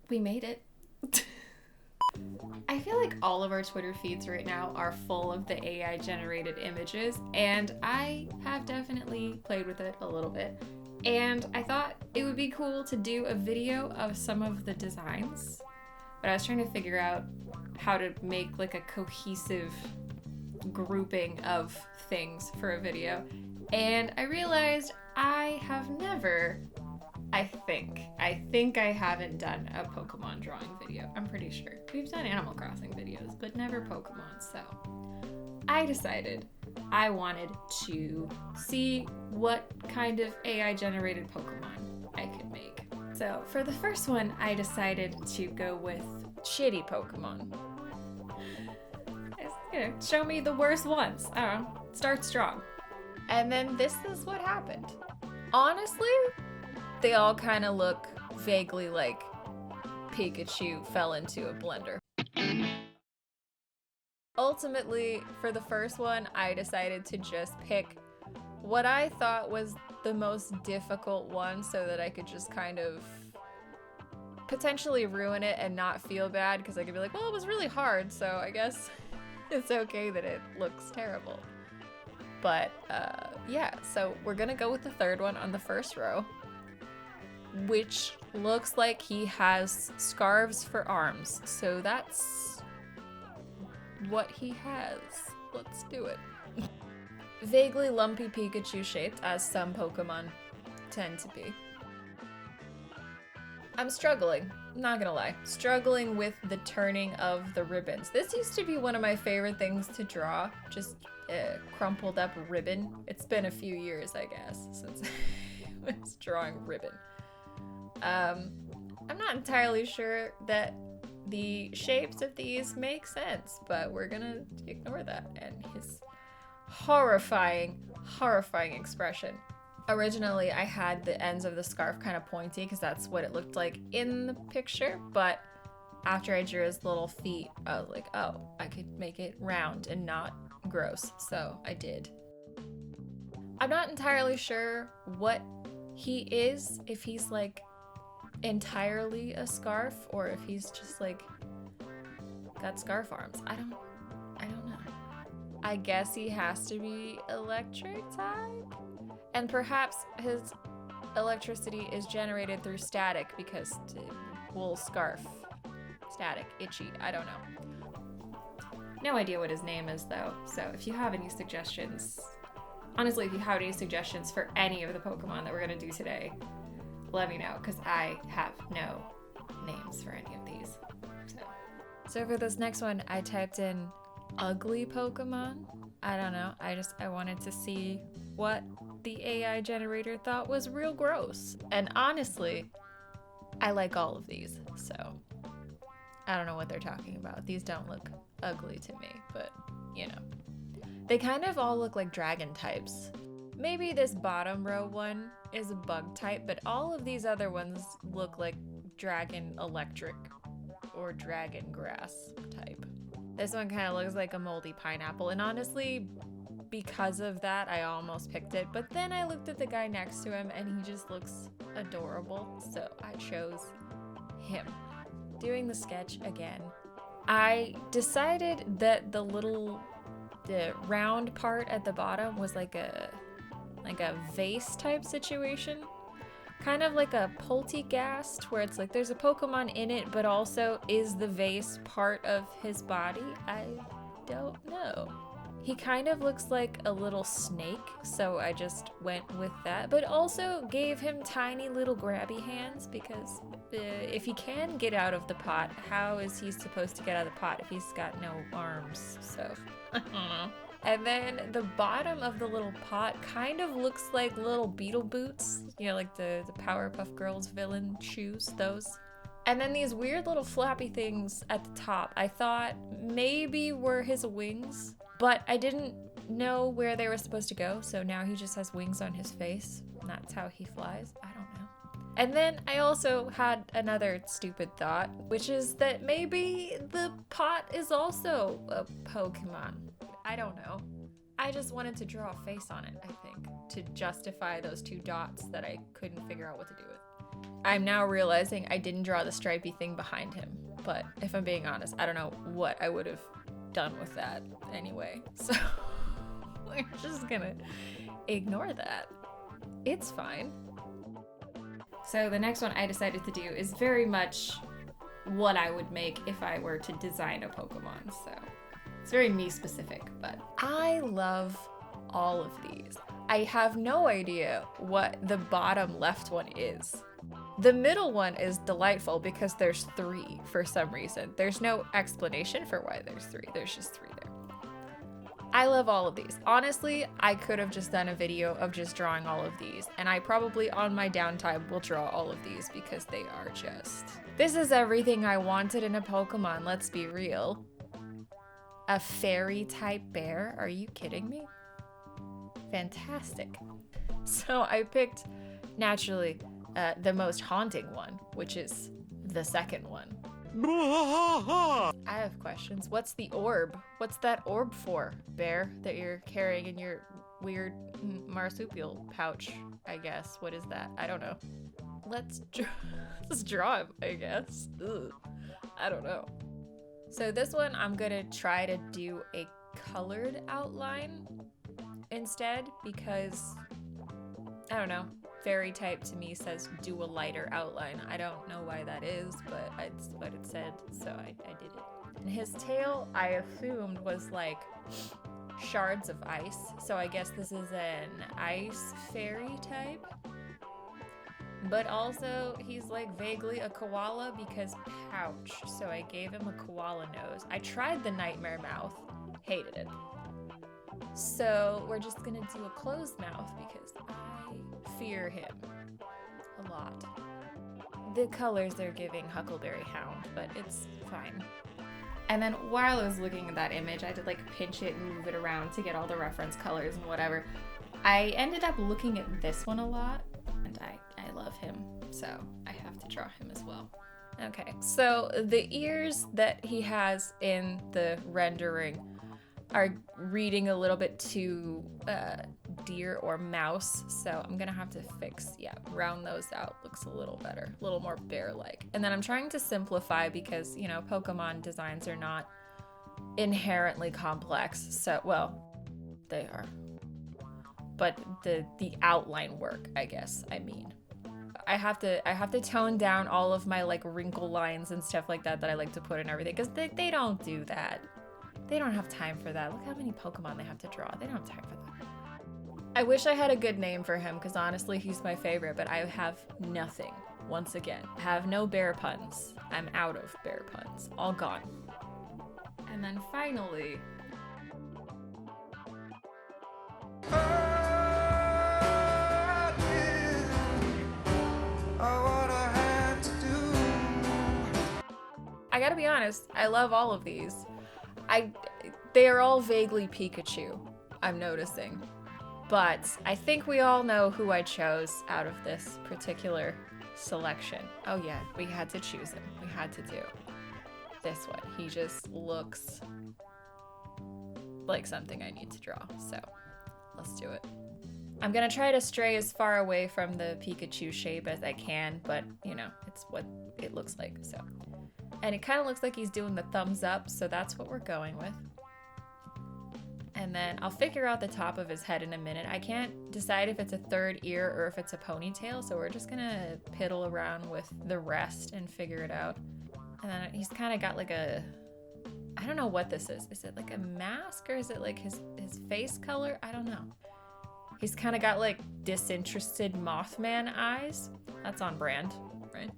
We made it. I feel like all of our Twitter feeds right now are full of the AI generated images, and I have definitely played with it a little bit. And I thought it would be cool to do a video of some of the designs, but I was trying to figure out how to make like a cohesive grouping of things for a video. And I realized I have never, I think I haven't done a Pokemon drawing video. I'm pretty sure. We've done Animal Crossing videos, but never Pokemon, so I decided I wanted to see what kind of AI generated Pokemon I could make. So for the first one, I decided to go with shitty Pokemon. Show me the worst ones. I don't know. Start strong. And then this is what happened. Honestly, they all kind of look vaguely like Pikachu fell into a blender. Ultimately, for the first one, I decided to just pick what I thought was the most difficult one so that I could just kind of potentially ruin it and not feel bad, because I could be like, well, it was really hard, so I guess it's okay that it looks terrible. But yeah, so we're gonna go with the third one on the first row, which looks like he has scarves for arms. So that's what he has. Let's do it. Vaguely lumpy Pikachu shaped, as some Pokemon tend to be. I'm struggling, not gonna lie. Struggling with the turning of the ribbons. This used to be one of my favorite things to draw, just a crumpled up ribbon. It's been a few years, I guess, since I was drawing ribbon. I'm not entirely sure that the shapes of these make sense, but we're gonna ignore that and his horrifying expression. Originally, I had the ends of the scarf kind of pointy because that's what it looked like in the picture, but after I drew his little feet, I was like, oh, I could make it round and not gross, so I did. I'm not entirely sure what he is, if he's like entirely a scarf or if he's just like got scarf arms. I don't know. I guess he has to be electric type, and perhaps his electricity is generated through static because wool scarf, static, itchy, I don't know. No idea what his name is though, so if you have any suggestions, honestly, if you have any suggestions for any of the Pokemon that we're gonna do today, let me know, because I have no names for any of these. So for this next one, I typed in ugly Pokemon. I don't know, I wanted to see what the AI generator thought was real gross. And honestly, I like all of these, so I don't know what they're talking about. These don't look ugly to me, but you know. They kind of all look like dragon types. Maybe this bottom row one is a bug type, but all of these other ones look like dragon electric or dragon grass type. This one kind of looks like a moldy pineapple, and honestly, because of that, I almost picked it, but then I looked at the guy next to him and he just looks adorable, so I chose him. Doing the sketch again, I decided that the round part at the bottom was like a vase type situation. Kind of like a Poltergeist, where it's like there's a Pokemon in it, but also is the vase part of his body? I don't know. He kind of looks like a little snake, so I just went with that, but also gave him tiny little grabby hands, because if he can get out of the pot, how is he supposed to get out of the pot if he's got no arms? So, I don't know. And then the bottom of the little pot kind of looks like little beetle boots, you know, like the Powerpuff Girls villain shoes, those. And then these weird little flappy things at the top, I thought maybe were his wings, but I didn't know where they were supposed to go, so now he just has wings on his face, and that's how he flies. I don't know. And then I also had another stupid thought, which is that maybe the pot is also a Pokemon. I don't know. I just wanted to draw a face on it, I think, to justify those two dots that I couldn't figure out what to do with. I'm now realizing I didn't draw the stripy thing behind him, but if I'm being honest, I don't know what I would have done with that anyway. So we're just gonna ignore that. It's fine. So the next one I decided to do is very much what I would make if I were to design a Pokemon. So it's very me specific, but I love all of these. I have no idea what the bottom left one is. The middle one is delightful because there's 3 for some reason. There's no explanation for why there's 3. There's just 3 there. I love all of these. Honestly, I could have just done a video of just drawing all of these, and I probably on my downtime will draw all of these because they are just... This is everything I wanted in a Pokemon, let's be real. A fairy type bear? Are you kidding me? Fantastic. So I picked, naturally, the most haunting one, which is the second one. I have questions. What's the orb? What's that orb for, bear, that you're carrying in your weird marsupial pouch, I guess? What is that? I don't know. Let's draw him, I guess. Ugh. I don't know. So this one, I'm gonna try to do a colored outline instead because, I don't know, fairy type to me says do a lighter outline. I don't know why that is, but it's what it said, so I did it. And his tail, I assumed, was like shards of ice, so I guess this is an ice fairy type. But also, he's like vaguely a koala because pouch, so I gave him a koala nose. I tried the nightmare mouth, hated it. So we're just gonna do a closed mouth because I fear him a lot. The colors they're giving Huckleberry Hound, but it's fine. And then while I was looking at that image, I had to like pinch it and move it around to get all the reference colors and whatever. I ended up looking at this one a lot, and I love him, so I have to draw him as well. Okay, so the ears that he has in the rendering are reading a little bit too deer or mouse, so I'm gonna have to round those out. Looks a little better, a little more bear-like. And then I'm trying to simplify because, you know, Pokemon designs are not inherently complex, so, well, they are. But the outline work, I guess, I mean. I have to tone down all of my like wrinkle lines and stuff like that I like to put in everything, because they don't do that. They don't have time for that. Look how many Pokemon they have to draw. They don't have time for that. I wish I had a good name for him, because honestly, he's my favorite, but I have nothing. Once again, I have no bear puns. I'm out of bear puns. All gone. And then finally... I gotta be honest, I love all of these. They are all vaguely Pikachu, I'm noticing. But I think we all know who I chose out of this particular selection. Oh yeah, we had to choose him. We had to do this one. He just looks like something I need to draw, so let's do it. I'm gonna try to stray as far away from the Pikachu shape as I can, but you know, it's what it looks like, so. And it kind of looks like he's doing the thumbs up, so that's what we're going with. And then I'll figure out the top of his head in a minute. I can't decide if it's a third ear or if it's a ponytail, so we're just gonna piddle around with the rest and figure it out. And then he's kind of got like a, I don't know what this is. Is it like a mask or is it like his face color? I don't know. He's kind of got like disinterested Mothman eyes. That's on brand, right?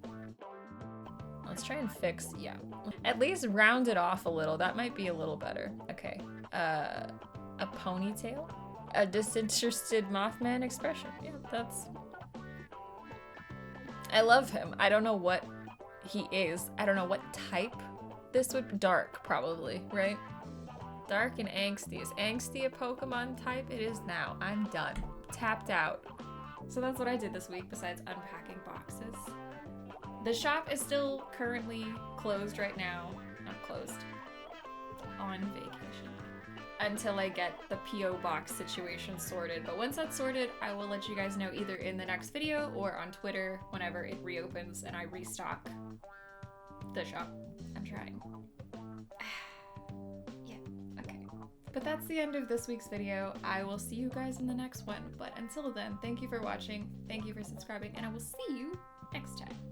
Let's try and fix, yeah. At least round it off a little. That might be a little better. Okay. A ponytail? A disinterested Mothman expression. Yeah, that's... I love him. I don't know what he is. I don't know what type this would... Dark, probably, right? Dark and angsty. Is angsty a Pokemon type? It is now. I'm done. Tapped out. So that's what I did this week besides unpacking boxes. The shop is still currently closed right now. Not closed. On vacation. until I get the P.O. box situation sorted. But once that's sorted, I will let you guys know either in the next video or on Twitter whenever it reopens and I restock the shop. I'm trying. Yeah, okay. But that's the end of this week's video. I will see you guys in the next one. But until then, thank you for watching, thank you for subscribing, and I will see you next time.